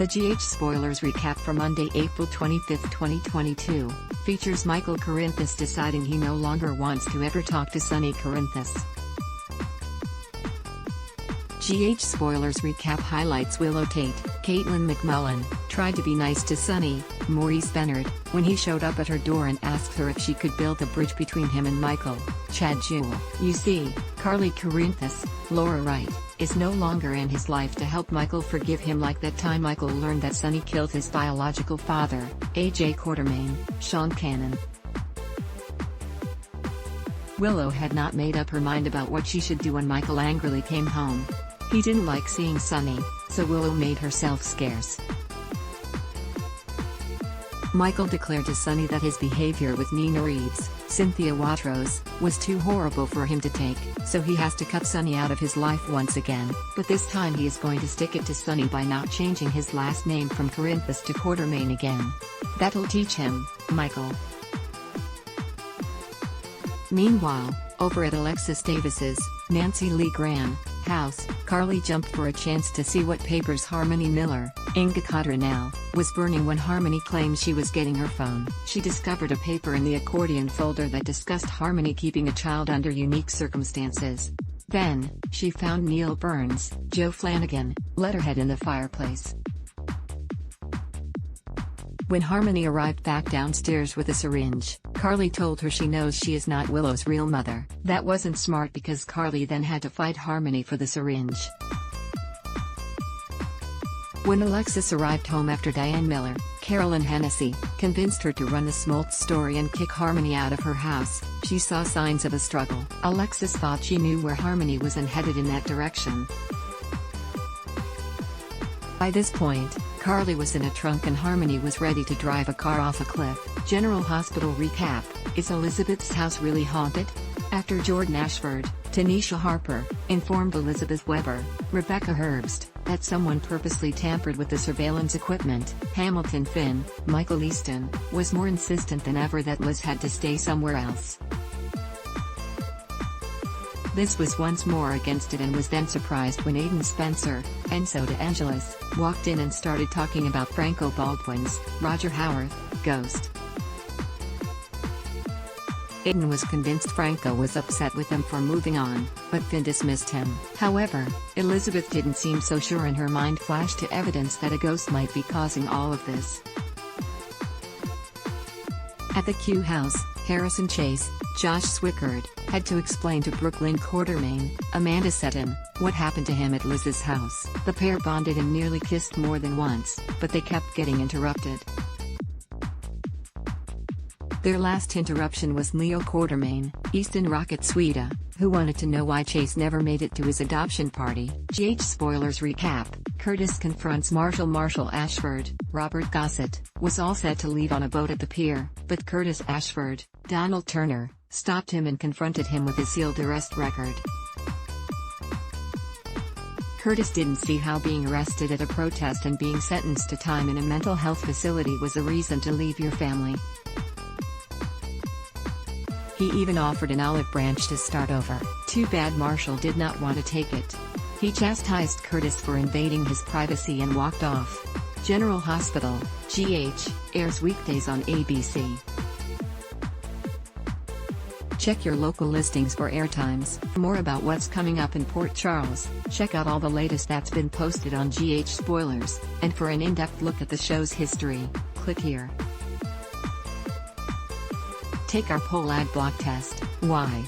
The GH Spoilers recap for Monday, April 25, 2022, features Michael Corinthus deciding he no longer wants to ever talk to Sonny Corinthus. GH Spoilers recap highlights Willow Tate, Caitlin McMullen, tried to be nice to Sonny, Maurice Bennard, when he showed up at her door and asked her if she could build a bridge between him and Michael, Chad Jewell. You see, Carly Corinthus, Laura Wright, is no longer in his life to help Michael forgive him, like that time Michael learned that Sonny killed his biological father, A.J. Quartermaine, Sean Cannon. Willow had not made up her mind about what she should do when Michael angrily came home. He didn't like seeing Sonny, so Willow made herself scarce. Michael declared to Sonny that his behavior with Nina Reeves, Cynthia Watros, was too horrible for him to take, so he has to cut Sonny out of his life once again, but this time he is going to stick it to Sonny by not changing his last name from Corinthus to Quartermaine again. That'll teach him, Michael. Meanwhile, over at Alexis Davis's, Nancy Lee Graham, house, Carly jumped for a chance to see what papers Harmony Miller, Inga Cotronelle, was burning when Harmony claimed she was getting her phone. She discovered a paper in the accordion folder that discussed Harmony keeping a child under unique circumstances. Then, she found Neil Burns' Joe Flanagan letterhead in the fireplace. When Harmony arrived back downstairs with a syringe, Carly told her she knows she is not Willow's real mother. That wasn't smart because Carly then had to fight Harmony for the syringe. When Alexis arrived home after Diane Miller, Carolyn Hennessy, convinced her to run the Smoltz story and kick Harmony out of her house, she saw signs of a struggle. Alexis thought she knew where Harmony was and headed in that direction. By this point, Carly was in a trunk and Harmony was ready to drive a car off a cliff. General Hospital recap: is Elizabeth's house really haunted? Actor Jordan Ashford, Tanisha Harper, informed Elizabeth Weber, Rebecca Herbst, that someone purposely tampered with the surveillance equipment. Hamilton Finn, Michael Easton, was more insistent than ever that Liz had to stay somewhere else. This was once more against it and was then surprised when Aiden Spencer, Enzo De Angelis, walked in and started talking about Franco Baldwin's Roger Howarth ghost. Aiden was convinced Franco was upset with him for moving on, but Finn dismissed him. However, Elizabeth didn't seem so sure and her mind flashed to evidence that a ghost might be causing all of this. At the Q house, Harrison Chase, Josh Swickard, had to explain to Brooklyn Quartermaine, Amanda Setton, what happened to him at Liz's house. The pair bonded and nearly kissed more than once, but they kept getting interrupted. Their last interruption was Leo Quartermaine, Easton Rocket Sweda, who wanted to know why Chase never made it to his adoption party. GH Spoilers recap: Curtis confronts Marshall Ashford. Robert Gossett was all set to leave on a boat at the pier, but Curtis Ashford, Donald Turner, stopped him and confronted him with his sealed arrest record. Curtis didn't see how being arrested at a protest and being sentenced to time in a mental health facility was a reason to leave your family. He even offered an olive branch to start over. Too bad Marshall did not want to take it. He chastised Curtis for invading his privacy and walked off. General Hospital, GH, airs weekdays on ABC. Check your local listings for airtimes. For more about what's coming up in Port Charles, check out all the latest that's been posted on GH Spoilers, and for an in-depth look at the show's history, click here. Take our poll ad block test. Why?